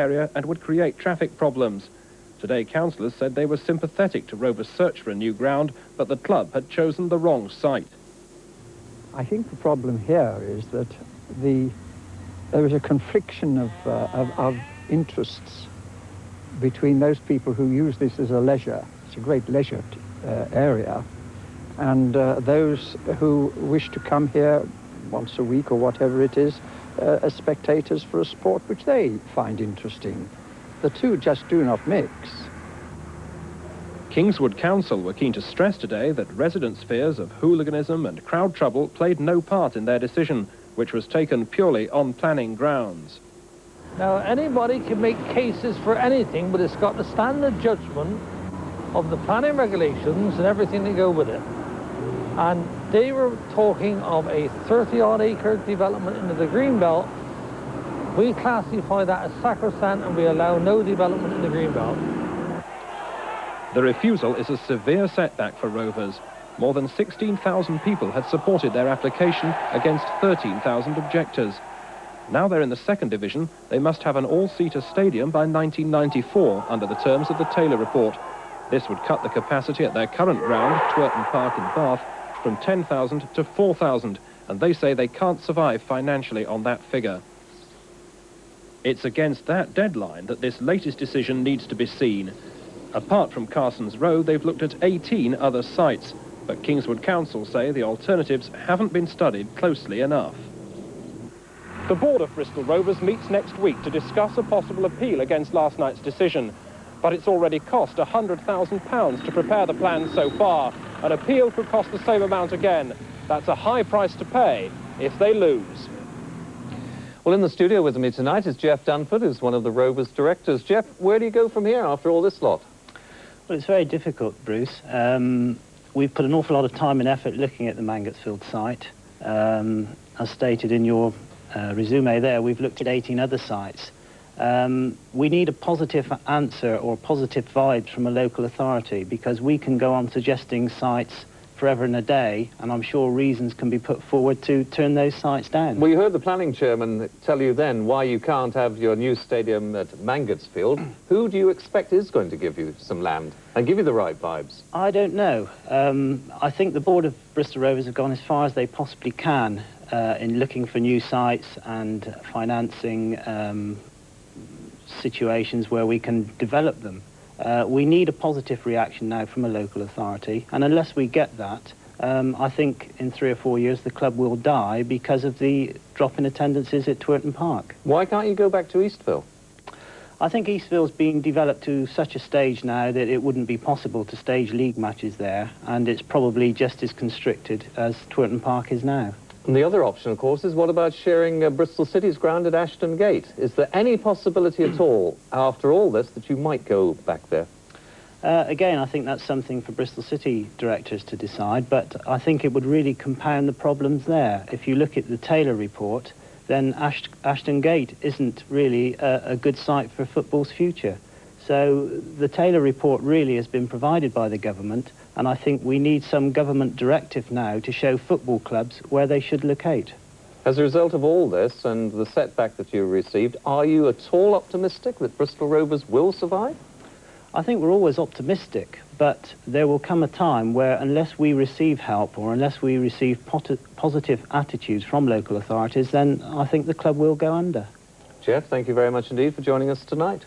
area and would create traffic problems. Today, councillors said they were sympathetic to Rovers' search for a new ground, but the club had chosen the wrong site. I think the problem here is that there is a confliction of interests between those people who use this as a leisure, it's a great leisure area, and those who wish to come here once a week or whatever it is, as spectators for a sport which they find interesting. The two just do not mix. Kingswood Council were keen to stress today that residents' fears of hooliganism and crowd trouble played no part in their decision, which was taken purely on planning grounds. Now, anybody can make cases for anything, but it's got to stand the judgment of the planning regulations and everything that go with it. And they were talking of a 30-odd acre development into the greenbelt. We classify that as sacrosanct and we allow no development in the greenbelt. The refusal is a severe setback for Rovers. More than 16,000 people had supported their application against 13,000 objectors. Now they're in the second division, they must have an all-seater stadium by 1994 under the terms of the Taylor report. This would cut the capacity at their current ground, Twerton Park in Bath, from 10,000 to 4,000, and they say they can't survive financially on that figure. It's against that deadline that this latest decision needs to be seen. Apart from Carsons Road, they've looked at 18 other sites, but Kingswood Council say the alternatives haven't been studied closely enough. The board of Bristol Rovers meets next week to discuss a possible appeal against last night's decision. But it's already cost £100,000 to prepare the plan so far. An appeal could cost the same amount again. That's a high price to pay if they lose. Well, in the studio with me tonight is Jeff Dunford, who's one of the Rovers directors. Jeff, where do you go from here after all this lot? Well, it's very difficult, Bruce. We've put an awful lot of time and effort looking at the Mangotsfield site. As stated in your resume there, we've looked at 18 other sites. We need a positive answer or positive vibes from a local authority, because we can go on suggesting sites forever and a day, and I'm sure reasons can be put forward to turn those sites down. Well, you heard the planning chairman tell you then why you can't have your new stadium at Mangotsfield. Who do you expect is going to give you some land and give you the right vibes? I don't know. I think the board of Bristol Rovers have gone as far as they possibly can in looking for new sites and financing situations where we can develop them. We need a positive reaction now from a local authority, and unless we get that, I think in 3 or 4 years the club will die because of the drop in attendances at Twerton Park. Why can't you go back to Eastville? I think Eastville's being developed to such a stage now that it wouldn't be possible to stage league matches there, and it's probably just as constricted as Twerton Park is now. And the other option, of course, is what about sharing Bristol City's ground at Ashton Gate? Is there any possibility at all, after all this, that you might go back there? Again, I think that's something for Bristol City directors to decide, but I think it would really compound the problems there. If you look at the Taylor report, then Ashton Gate isn't really a good site for football's future. So the Taylor report really has been provided by the government, and I think we need some government directive now to show football clubs where they should locate. As a result of all this and the setback that you received, are you at all optimistic that Bristol Rovers will survive? I think we're always optimistic, but there will come a time where unless we receive help or unless we receive positive attitudes from local authorities, then I think the club will go under. Jeff, thank you very much indeed for joining us tonight.